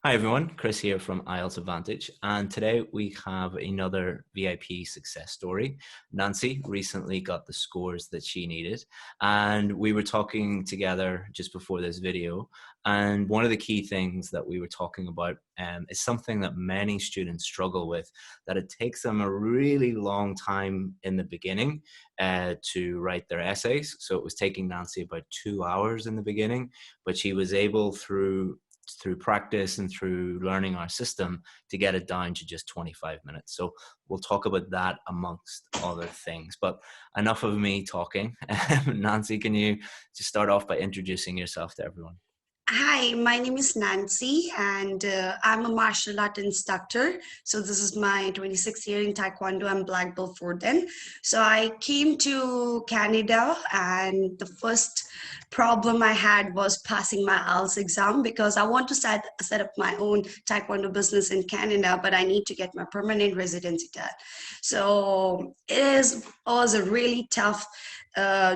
Hi everyone, Chris here from IELTS Advantage, and today we have another VIP success story. Nancy recently got the scores that she needed, and we were talking together just before this video, and one of the key things that we were talking about is something that many students struggle with, that it takes them a really long time in the beginning to write their essays. So it was taking Nancy about 2 hours in the beginning, but she was able through practice and through learning our system to get it down to just 25 minutes. So we'll talk about that amongst other things, but enough of me talking. Nancy, can you just start off by introducing yourself to everyone? Hi, my name is Nancy, and I'm a martial art instructor. So this is my 26th year in Taekwondo. I'm black belt for then. So I came to Canada, and the first problem I had was passing my IELTS exam because I want to set up my own Taekwondo business in Canada, but I need to get my permanent residency done. So was a really tough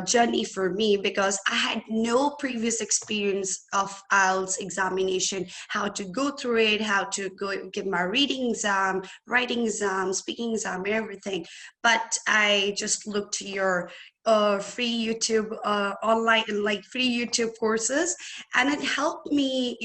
journey for me because I had no previous experience of IELTS examination, how to go through it, how to go give my reading exam, writing exam, speaking exam, everything. But I just looked to your free YouTube online, like free YouTube courses, and it helped me,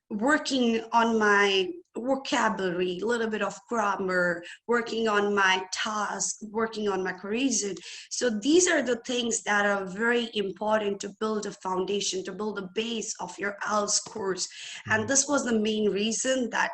working on my vocabulary, a little bit of grammar, working on my task, working on my cohesion. So these are the things that are very important to build a foundation, to build a base of your IELTS course. And this was the main reason that,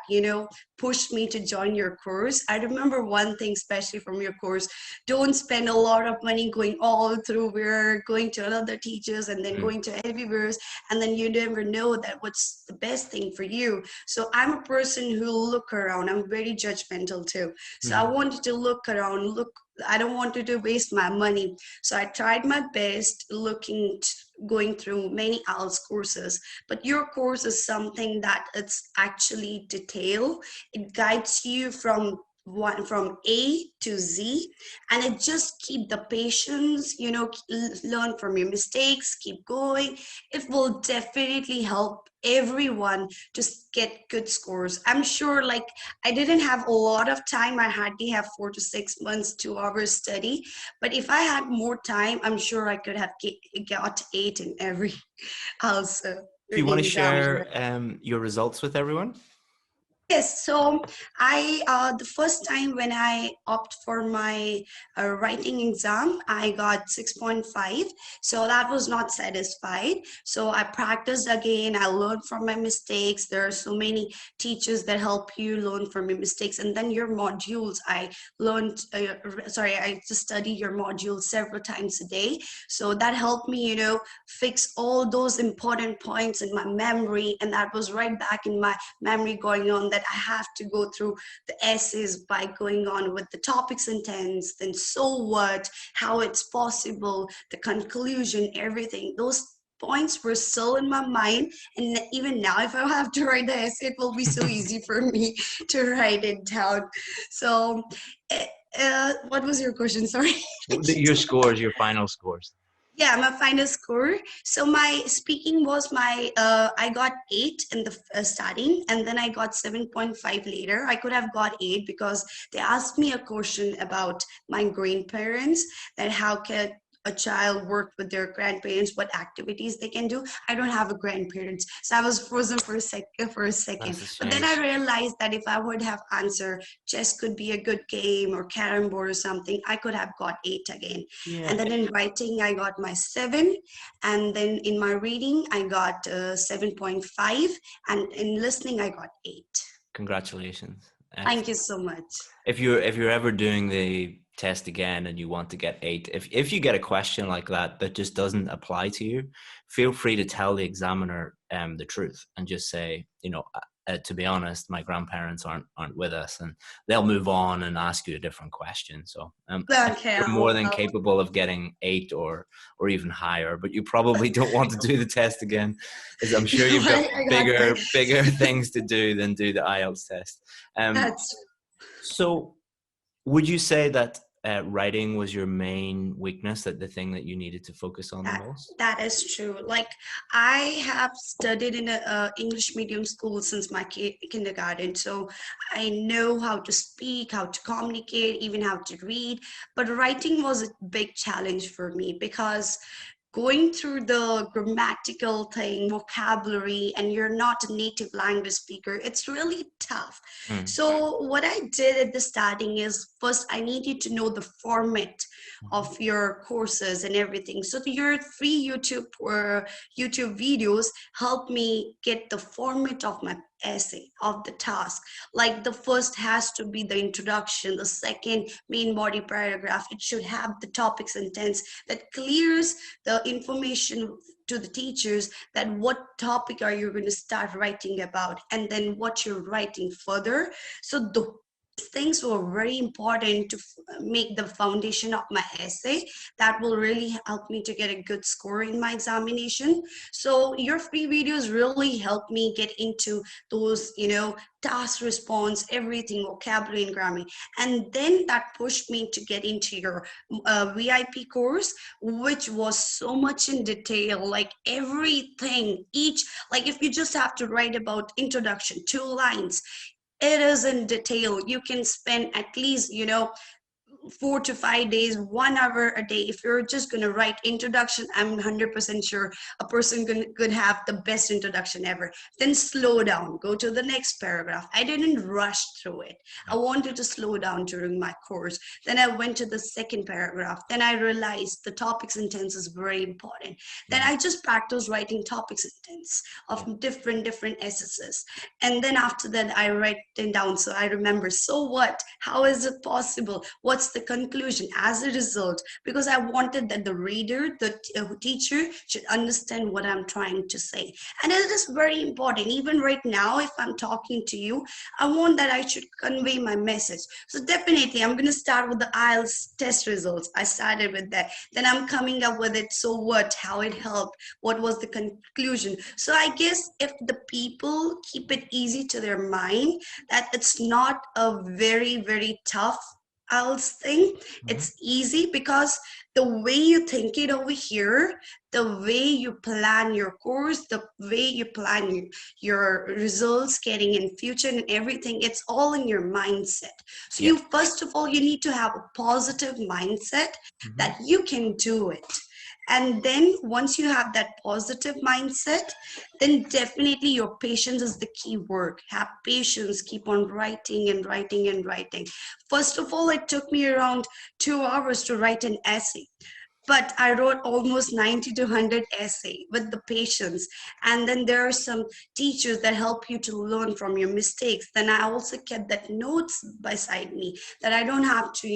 pushed me to join your course. I remember one thing, especially from your course: don't spend a lot of money going all through where going to another teachers and then Mm. going to everywhere, and then you never know that what's the best thing for you. So I'm a person who look around. I'm very judgmental too. So I Mhm. wanted to look around, I don't want to waste my money. So I tried my best going through many IELTS courses, but your course is something that it's actually detailed. It guides you from A to Z, and it just keep the patience, learn from your mistakes, keep going. It will definitely help everyone to get good scores. I'm sure, like, I didn't have a lot of time. I hardly have 4 to 6 months, 2 hours study. But if I had more time, I'm sure I could have got eight in every also Do you want reading to exam. share your results with everyone? Yes, so I the first time when I opt for my writing exam, I got 6.5. So that was not satisfied. So I practiced again. I learned from my mistakes. There are so many teachers that help you learn from your mistakes, and then your modules. I learned. I just studied your modules several times a day. So that helped me, fix all those important points in my memory, and that was right back in my memory going on, that I have to go through the essays by going on with the topic sentence, then so what, how it's possible, the conclusion, everything. Those points were still in my mind. And even now, if I have to write the essay, it will be so easy for me to write it down. So, what was your question? Sorry. Your scores, your final scores. Yeah, my final score. So my speaking was I got 8 in the starting, and then I got 7.5 later. I could have got 8 because they asked me a question about my grandparents, that how can a child work with their grandparents, what activities they can do. I don't have a grandparents, so I was frozen for a second. That's a But then shame. I realized that if I would have answered chess could be a good game, or carom board or something, I could have got 8 again. Yeah. And then in writing, I got my 7. And then in my reading, I got 7.5. And in listening, I got 8. Congratulations. Thank you Excellent. so much. If you're ever doing the test again and you want to get 8, if you get a question like that just doesn't apply to you, feel free to tell the examiner the truth and just say, to be honest, my grandparents aren't with us, and they'll move on and ask you a different question. So I think Okay, you're more than capable of getting 8 or even higher, but you probably don't want to do the test again, as I'm sure no, you've got I got my, bigger things to do than do the IELTS test. that's So would you say that writing was your main weakness, that the thing that you needed to focus on the That most? that is true. Like I have studied in a, English medium school since my kindergarten, so I know how to speak, how to communicate, even how to read. But writing was a big challenge for me because going through the grammatical thing, vocabulary, and you're not a native language speaker, it's really tough. Mm. So, what I did at the starting is first, I needed to know the format Mhm. of your courses and everything. So, your free YouTube or YouTube videos help me get the format of my essay of the task. Like the first has to be the introduction, the second main body paragraph, it should have the topic sentence that clears the information to the teachers that what topic are you going to start writing about and then what you're writing further. So the things were very important to make the foundation of my essay that will really help me to get a good score in my examination. So your free videos really help me get into those, task response, everything, vocabulary and grammar. And then that pushed me to get into your VIP course, which was so much in detail, like everything, each, like if you just have to write about introduction, 2 lines, it is in detail. You can spend at least, 4 to 5 days, 1 hour a day. If you're just going to write introduction, I'm 100% sure a person could have the best introduction ever. Then slow down, go to the next paragraph. I didn't rush through it. I Yeah. wanted to slow down during my course. Then I went to the second paragraph. Then I realized the topic sentence is very important. Then Mhm. I just practiced writing topic sentence Yeah. of different essays. And then after that, I write them down so I remember. So what? How is it possible? What's the conclusion as a result? Because I wanted that the reader, the teacher should understand what I'm trying to say. And it is very important. Even right now, if I'm talking to you, I want that I should convey my message. So definitely, I'm going to start with the IELTS test results. I started with that. Then I'm coming up with it. So what? How it helped? What was the conclusion? So I guess if the people keep it easy to their mind, that it's not a very tough else thing. Mhm. It's easy because the way you think it over here, the way you plan your course, the way you plan your results getting in future and everything, it's all in your mindset. So Yeah. you first of all, you need to have a positive mindset Mhm. that you can do it. And then once you have that positive mindset, then definitely your patience is the key word. Have patience, keep on writing and writing and writing. First of all, it took me around 2 hours to write an essay, but I wrote almost 90 to 100 essay with the patience. And then there are some teachers that help you to learn from your mistakes. Then I also kept that notes beside me that I don't have to,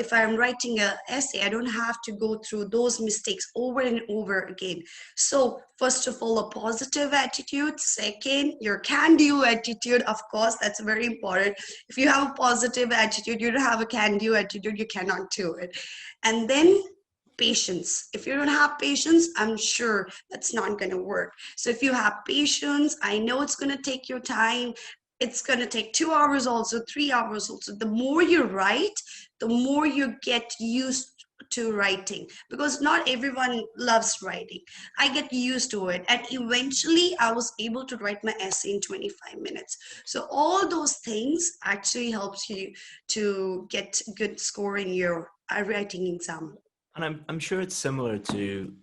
if I'm writing a essay, I don't have to go through those mistakes over and over again. So first of all, a positive attitude. Second, your can-do attitude. Of course, that's very important. If you have a positive attitude, you don't have a can-do attitude, you cannot do it. And then patience. If you don't have patience, I'm sure that's not going to work. So if you have patience, I know it's going to take your time. It's going to take 2 hours also, 3 hours also. The more you write, the more you get used to writing, because not everyone loves writing. I get used to it, and eventually I was able to write my essay in 25 minutes. So all those things actually helps you to get good score in your writing exam. And I'm sure it's similar to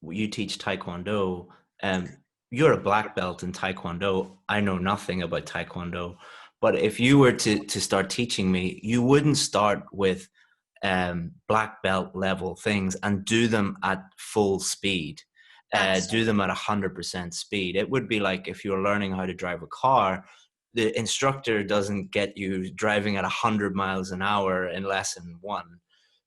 you teach Taekwondo. Um, you're a black belt in Taekwondo. I know nothing about Taekwondo, but if you were to start teaching me, you wouldn't start with black belt level things and do them at full speed. That's Do them at 100% speed. It would be like if you're learning how to drive a car, the instructor doesn't get you driving at 100 miles an hour in lesson one.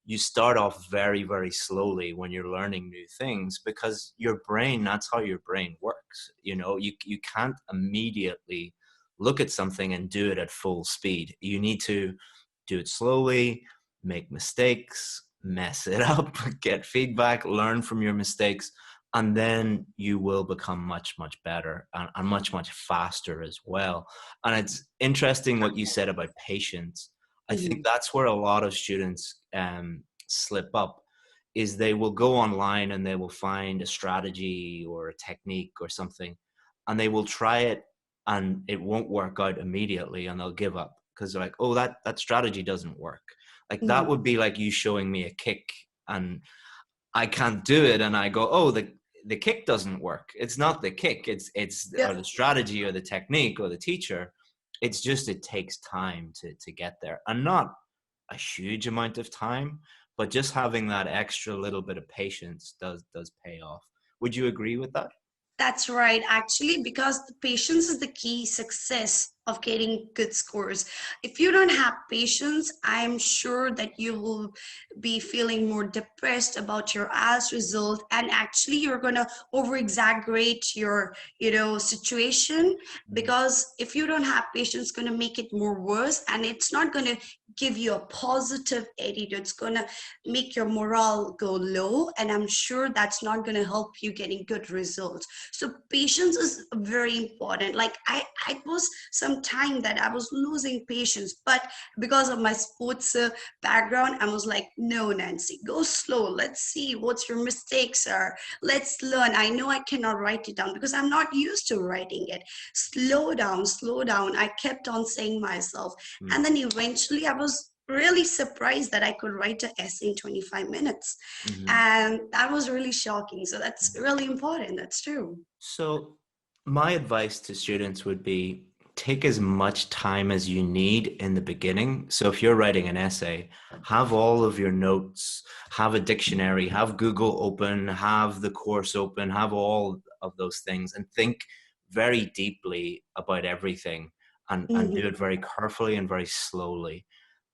You start off very slowly when you're learning new things, because your brain, that's how your brain works. You can't immediately look at something and do it at full speed. You need to do it slowly, make mistakes, mess it up, get feedback, learn from your mistakes, and then you will become much better, and much faster as well. And it's interesting what you said about patience. I think that's where a lot of students slip up, is they will go online and they will find a strategy or a technique or something, and they will try it and it won't work out immediately, and they'll give up because they're like, oh, that strategy doesn't work. Like that Mhm. would be like you showing me a kick and I can't do it, and I go, oh, the kick doesn't work. It's not the kick. It's Yeah. or the strategy or the technique or the teacher. It's just it takes time to get there, and not a huge amount of time, but just having that extra little bit of patience does pay off. Would you agree with that? That's right, actually, because the patience is the key success of getting good scores. If you don't have patience, I'm sure that you will be feeling more depressed about your IELTS result, and actually you're gonna over exaggerate your, situation, Mhm. because if you don't have patience, it's gonna make it more worse, and it's not gonna give you a positive attitude. It's gonna make your morale go low, and I'm sure that's not gonna help you getting good results. So patience is very important. Like I was some time that I was losing patience, but because of my sports background, I was like, no, Nancy, go slow. Let's see what your mistakes are. Let's learn. I know I cannot write it down because I'm not used to writing it. Slow down, slow down. I kept on saying myself, and then eventually I was really surprised that I could write an essay in 25 minutes. Mhm. And that was really shocking. So that's really important. That's true. So, my advice to students would be take as much time as you need in the beginning. So, if you're writing an essay, have all of your notes, have a dictionary, have Google open, have the course open, have all of those things, and think very deeply about everything, and do Mhm, it very carefully and very slowly.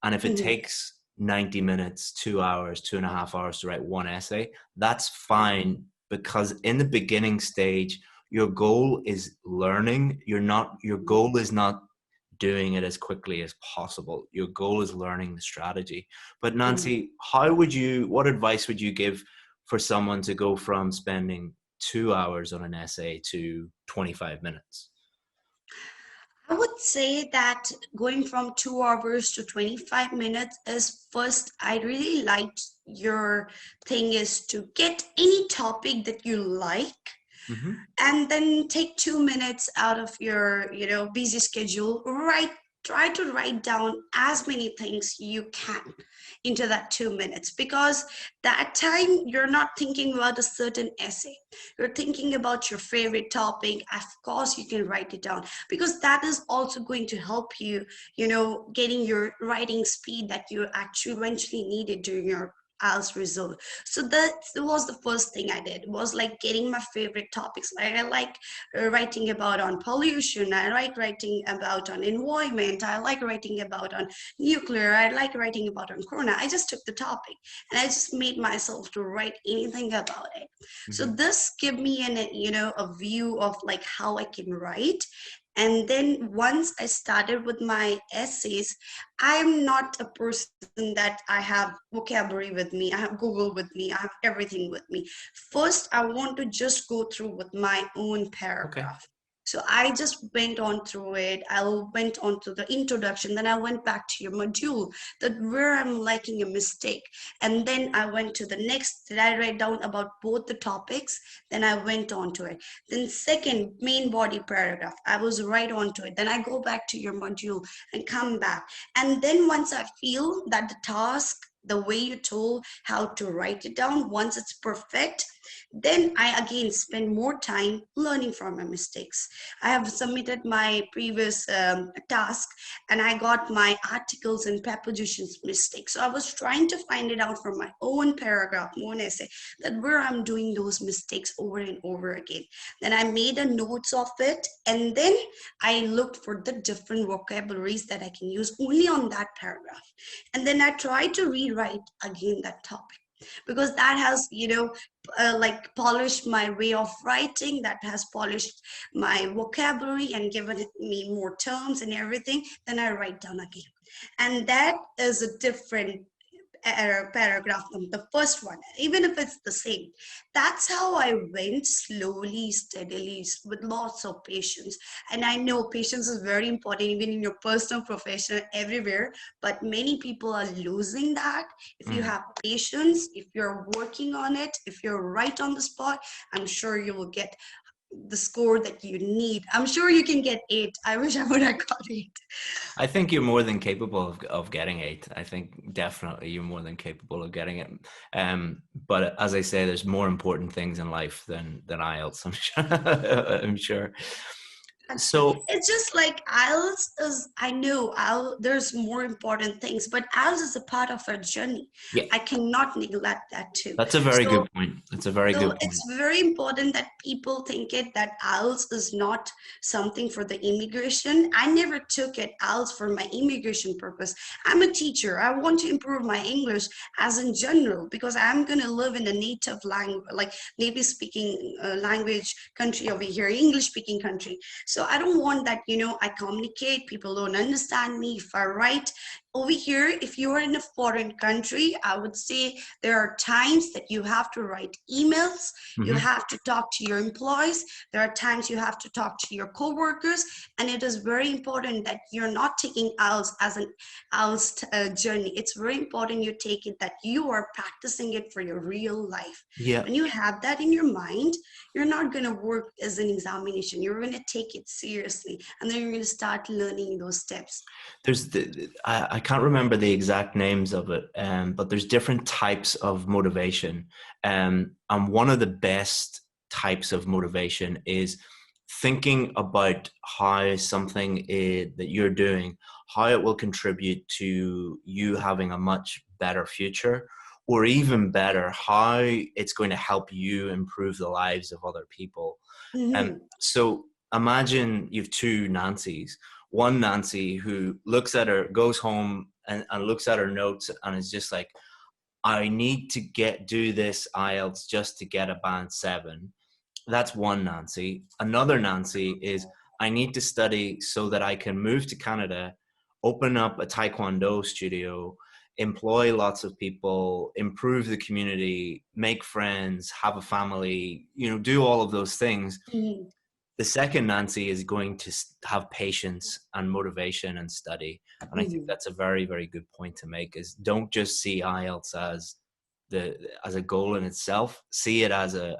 And if it mhm, takes 90 minutes, 2 hours, 2.5 hours to write one essay, that's yeah, fine, because in the beginning stage, your goal is learning. Your goal is not doing it as quickly as possible. Your goal is learning the strategy. But mhm. Nancy, what advice would you give for someone to go from spending 2 hours on an essay to 25 minutes? I would say that going from 2 hours to 25 minutes is first, I really liked your thing is to get any topic that you like, Mm-hmm. and then take 2 minutes out of your busy schedule, write, try to write down as many things you can into that 2 minutes, because that time you're not thinking about a certain essay, you're thinking about your favorite topic. Of course you can write it down, because that is also going to help you, getting your writing speed that you actually eventually needed during your IELTS result. So that was the first thing I did, was like getting my favorite topics. Like I like writing about on pollution. I like writing about on environment. I like writing about on nuclear. I like writing about on corona. I just took the topic and I just made myself to write anything about it. So Mm-hmm. this give me a view of like how I can write. And then once I started with my essays, I'm not a person that I have vocabulary with me, I have Google with me, I have everything with me. First, I want to just go through with my own Okay. paragraph. So I just went on through it. I went on to the introduction. Then I went back to your module, that where I'm liking a mistake. And then I went to the next. Did I write down about both the topics? Then I went on to it. Then second, main body paragraph. I was right on to it. Then I go back to your module and come back. And then once I feel that the task, the way you told how to write it down, once it's perfect, then I again spend more time learning from my mistakes. I have submitted my previous task, and I got my articles and prepositions mistakes. So I was trying to find it out from my own paragraph, own essay, that where I'm doing those mistakes over and over again. Then I made a notes of it, and then I looked for the different vocabularies that I can use only on that paragraph. And then I tried to rewrite again that topic, because that has, like polished my way of writing, that has polished my vocabulary and given me more terms and everything. Then I write down again. And that is a different paragraph, the first one, even if it's the same. That's how I went slowly, steadily, with lots of patience. And I know patience is very important, even in your personal, professional, everywhere. But many people are losing that. If you Mm. have patience, if you're working on it, if you're right on the spot, I'm sure you will get the score that you need. I'm sure you can get 8. I wish I would have got 8. I think you're more than capable of getting 8. I think definitely you're more than capable of getting it. But as I say, there's more important things in life than IELTS. I'm sure. I'm sure. So It's just like IELTS is, I know there's more important things, but IELTS is a part of our journey. yeah, I cannot neglect that too. that's a very So good point. That's a very so good it's point. very important that people think it that IELTS is not something for the immigration. I never took it IELTS for my immigration purpose. I'm a teacher. I want to improve my English as in general because I'm going to live in a native language, like native speaking language country over here, English speaking country. So I don't want that, I communicate, people don't understand me. If I write over here, if you are in a foreign country, I would say there are times that you have to write emails, you Hmm. have to talk to your employees, there are times you have to talk to your co-workers, and it is very important that you're not taking IELTS as an IELTS journey. It's very important you take it that you are practicing it for your real life. Yeah. When you have that in your mind, you're not going to work as an examination. You're going to take it seriously, and then you're going to start learning those steps. I can't remember the exact names of it, but there's different types of motivation. And one of the best types of motivation is thinking about how something that you're doing, how it will contribute to you having a much better future, or even better, how it's going to help you improve the lives of other people. Mm-hmm. So imagine you've two Nancys. One Nancy who looks at her, goes home and looks at her notes and is just like, I need to do this IELTS just to get a band 7. That's one Nancy. Another Nancy is, I need to study so that I can move to Canada, open up a Taekwondo studio, employ lots of people, improve the community, make friends, have a family, do all of those things. Mm-hmm. The second Nancy is going to have patience and motivation and study. And I think Mm-hmm. that's a very, very good point to make, is don't just see IELTS as a goal in itself. See it as a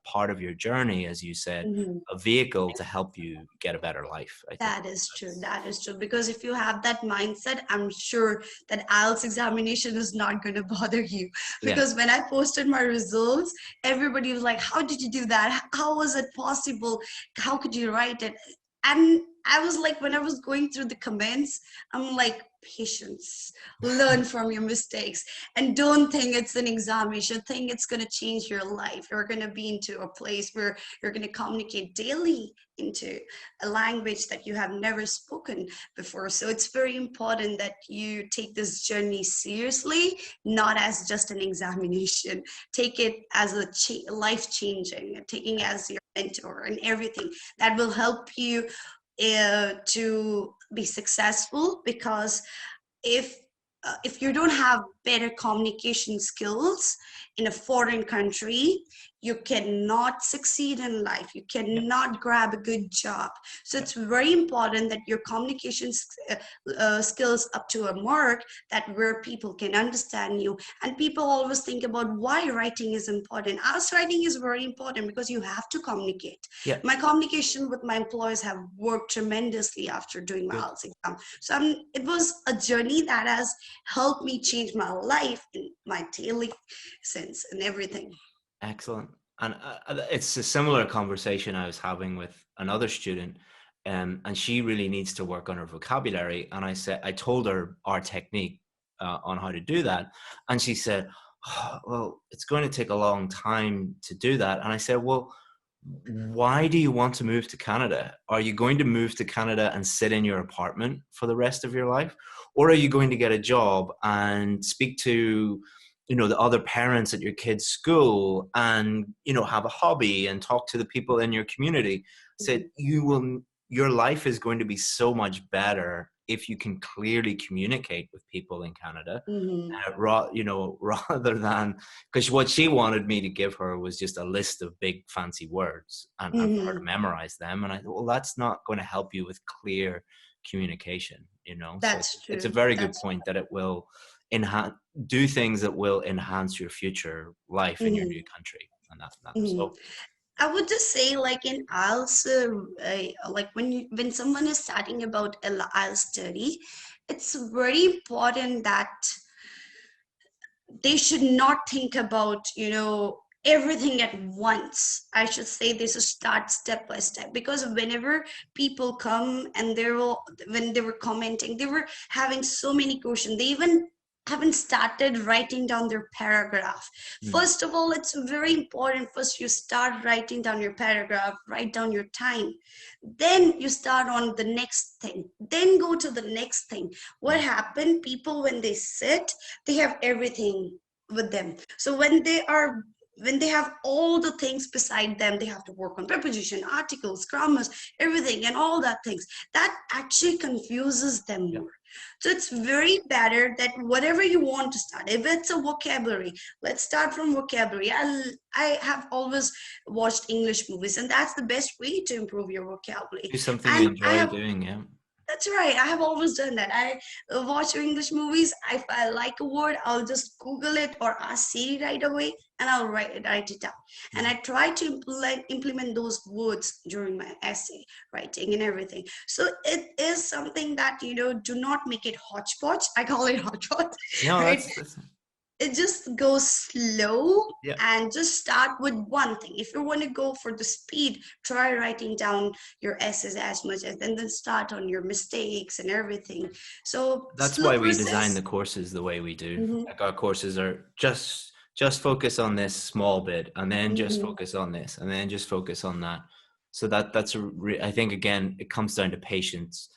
part of your journey, as you said, Mm-hmm. a vehicle to help you get a better life. I think That is true. that's, That is true. Because if you have that mindset, I'm sure that IELTS examination is not going to bother you. yeah. Because when I posted my results, everybody was like, how did you do that? How was it possible? How could you write it? And I was like, when I was going through the comments, I'm like, patience, learn from your mistakes, and don't think it's an examination. Think it's going to change your life. You're going to be into a place where you're going to communicate daily into a language that you have never spoken before. So it's very important that you take this journey seriously, not as just an examination. Take it as a life changing, taking it as your mentor and everything that will help you to be successful. Because if if you don't have better communication skills in a foreign country, you cannot succeed in life. You Yeah. cannot grab a good job. So Yeah. it's very important that your communication skills up to a mark that where people can understand you. And people always think about why writing is important. Us writing is very important because you have to communicate. Yeah. My communication with my employees have worked tremendously after doing my Good. IELTS exam. So it was a journey that has helped me change my life in my daily sense and everything. Excellent. And it's a similar conversation I was having with another student, and she really needs to work on her vocabulary. And I told her our technique on how to do that, and she said, "Oh, well, it's going to take a long time to do that." And I said, "Well, why do you want to move to Canada? Are you going to move to Canada and sit in your apartment for the rest of your life? Or are you going to get a job and speak to, the other parents at your kid's school and, have a hobby and talk to the people in your community?" I said, Mhm. you will your life is going to be so much better if you can clearly communicate with people in Canada, Hmm. rather than, because what she wanted me to give her was just a list of big fancy words and for her to Hmm. memorize them. And I thought, well, that's not going to help you with clear communication, So That's it's a true. very good That's point that it will enhance, do things that will enhance your future life in your new true. country. And that. Hmm. So I would just say, like in IELTS, like when someone is starting about IELTS study, it's very important that they should not think about, everything at once. I should say they should start step by step, because whenever people come and when they were commenting, they were having so many questions. They even haven't started writing down their paragraph. mm, First of all, it's very important. First, you start writing down your paragraph, write down your time. Then you start on the next thing. Then go to the next thing. What mm, happened? People, when they sit, they have everything with them. So when they have all the things beside them, they have to work on preposition, articles, grammars, everything, and all that things. That actually confuses them yeah. more. So it's very better that whatever you want to start, if it's a vocabulary, let's start from vocabulary. I have always watched English movies, and that's the best way to improve your vocabulary. Do something you And I enjoy have doing, yeah. that's right. I have always done that. I watch English movies. If I like a word, I'll just Google it or ask Siri right away, and I'll write it down. And Mm. I try to implement those words during my essay writing and everything. So it is something that, do not make it hodgepodge. I call it hodgepodge, No, right? that's It just goes slow, yeah. and just start with one thing. If you want to go for the speed, try writing down your essays as much as, and then start on your mistakes and everything. So That's slow why we design process. the courses the way we do. Hmm. Like our courses are just focus on this small bit, and then just Hmm. focus on this, and then just focus on that. So I think again it comes down to patience.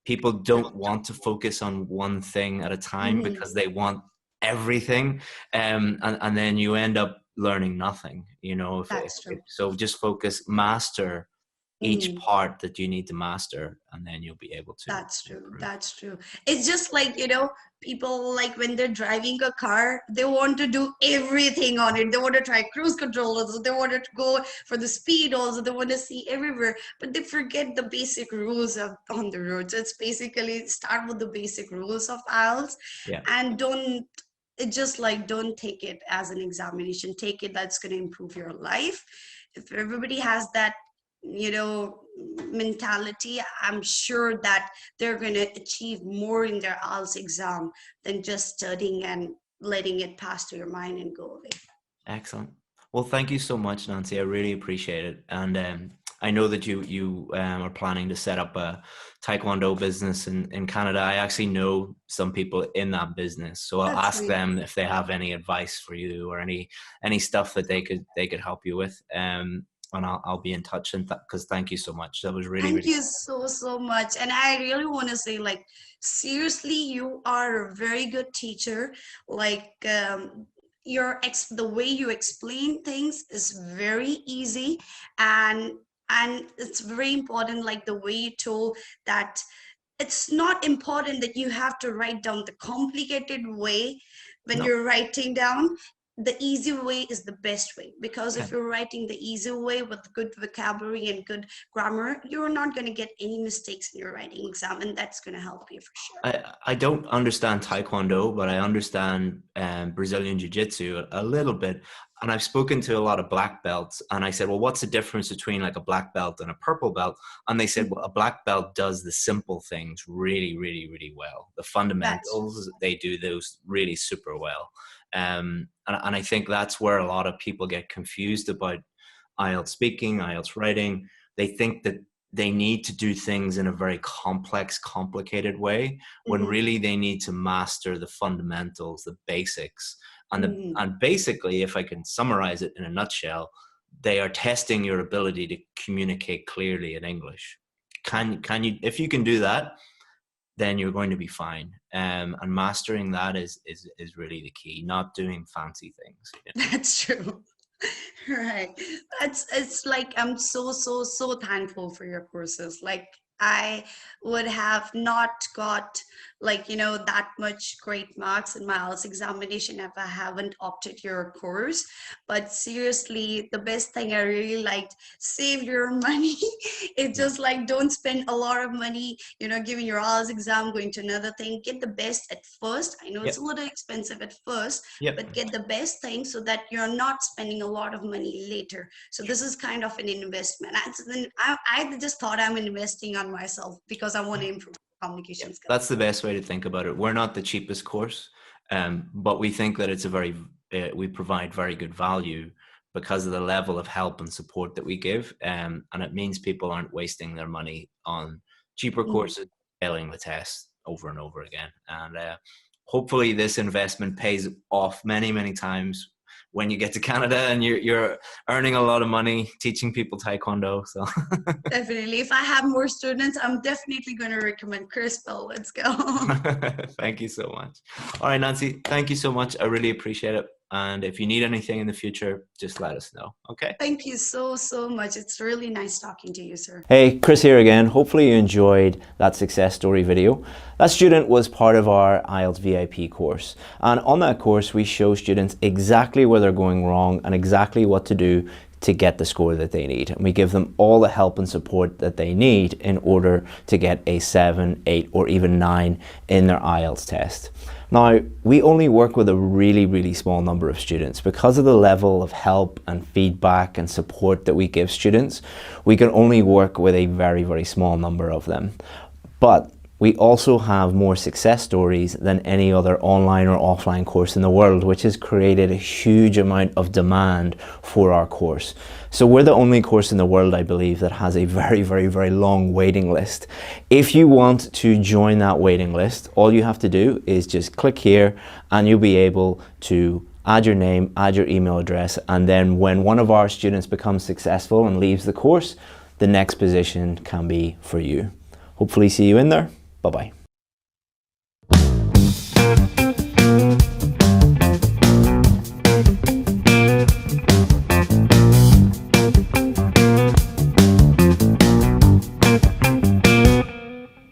People don't want to focus on one thing at a time Hmm. because they want everything, and then you end up learning nothing. That's If true. so, just focus, master each Hmm. part that you need to master, and then you'll be able to That's true. improve. That's true. It's just like, people, like when they're driving a car, they want to do everything on it. They want to try cruise control also. They want to go for the speed also. They want to see everywhere, but they forget the basic rules of on the road. So it's basically start with the basic rules of IELTS, Yeah. and don't take it as an examination. Take it that's going to improve your life. If everybody has that, you know mentality, I'm sure that they're going to achieve more in their IELTS exam than just studying and letting it pass through your mind and go away. Excellent. Well, thank you so much, Nancy. I really appreciate it. And I know that you are planning to set up a Taekwondo business in Canada. I actually know some people in that business, so I'll That's ask sweet. them if they have any advice for you or any stuff that they could help you with. And I'll be in touch. And because thank you so much. That was really, Thank really you so, so much. And I really want to say, like, seriously, you are a very good teacher. Like, the way you explain things is very easy, and it's very important, like the way you told that it's not important that you have to write down the complicated way. When no. you're writing down, the easy way is the best way, because Yeah. if you're writing the easy way with good vocabulary and good grammar, you're not going to get any mistakes in your writing exam, and that's going to help you for sure. I don't understand Taekwondo, but I understand Brazilian Jiu Jitsu a little bit. And I've spoken to a lot of black belts, and I said, well, what's the difference between like a black belt and a purple belt? And they said, well, a black belt does the simple things really, really, really well. The That's fundamentals, they do those really super well. And I think that's where a lot of people get confused about IELTS speaking, IELTS writing. They think that they need to do things in a very complex, complicated way, when mm-hmm, really they need to master the fundamentals, the basics. mm-hmm. And basically, if I can summarize it in a nutshell, they are testing your ability to communicate clearly in English. Can you, if you can do that, then you're going to be fine. And mastering that is really the key, not doing fancy things. That's true. Right. It's like I'm so thankful for your courses. Like I would have not got like, that much great marks in my IELTS examination if I haven't opted your course. But seriously, the best thing I really liked, save your money. It's Yeah. just like don't spend a lot of money, giving your IELTS exam, going to another thing. Get the best at first. I know it's a Yep. little expensive at first, Yep. but get the best thing so that you're not spending a lot of money later. So this is kind of an investment. I just thought I'm investing on myself because I want to improve Yeah, communication skills. that's the best way to think about it. We're not the cheapest course, but we think that it's we provide very good value because of the level of help and support that we give. And it means people aren't wasting their money on cheaper Mhm. courses, failing the test over and over again. And hopefully this investment pays off many, many times when you get to Canada and you're earning a lot of money teaching people Taekwondo. So Definitely. If I have more students, I'm definitely going to recommend Chris Bell. Let's go. Thank you so much. All right, Nancy, thank you so much. I really appreciate it. And if you need anything in the future, just let us know. Okay. Thank you so much. It's really nice talking to you, sir. Hey, Chris here again. Hopefully you enjoyed that success story video. That student was part of our IELTS VIP course. And on that course, we show students exactly where they're going wrong and exactly what to do to get the score that they need. And we give them all the help and support that they need in order to get a 7, 8, or even 9 in their IELTS test. Now, we only work with a really small number of students. Because of the level of help and feedback and support that we give students, we can only work with a very small number of them. But we also have more success stories than any other online or offline course in the world, which has created a huge amount of demand for our course. So we're the only course in the world, I believe, that has a very long waiting list. If you want to join that waiting list, all you have to do is just click here and you'll be able to add your name, add your email address, and then when one of our students becomes successful and leaves the course, the next position can be for you. Hopefully see you in there. Bye-bye.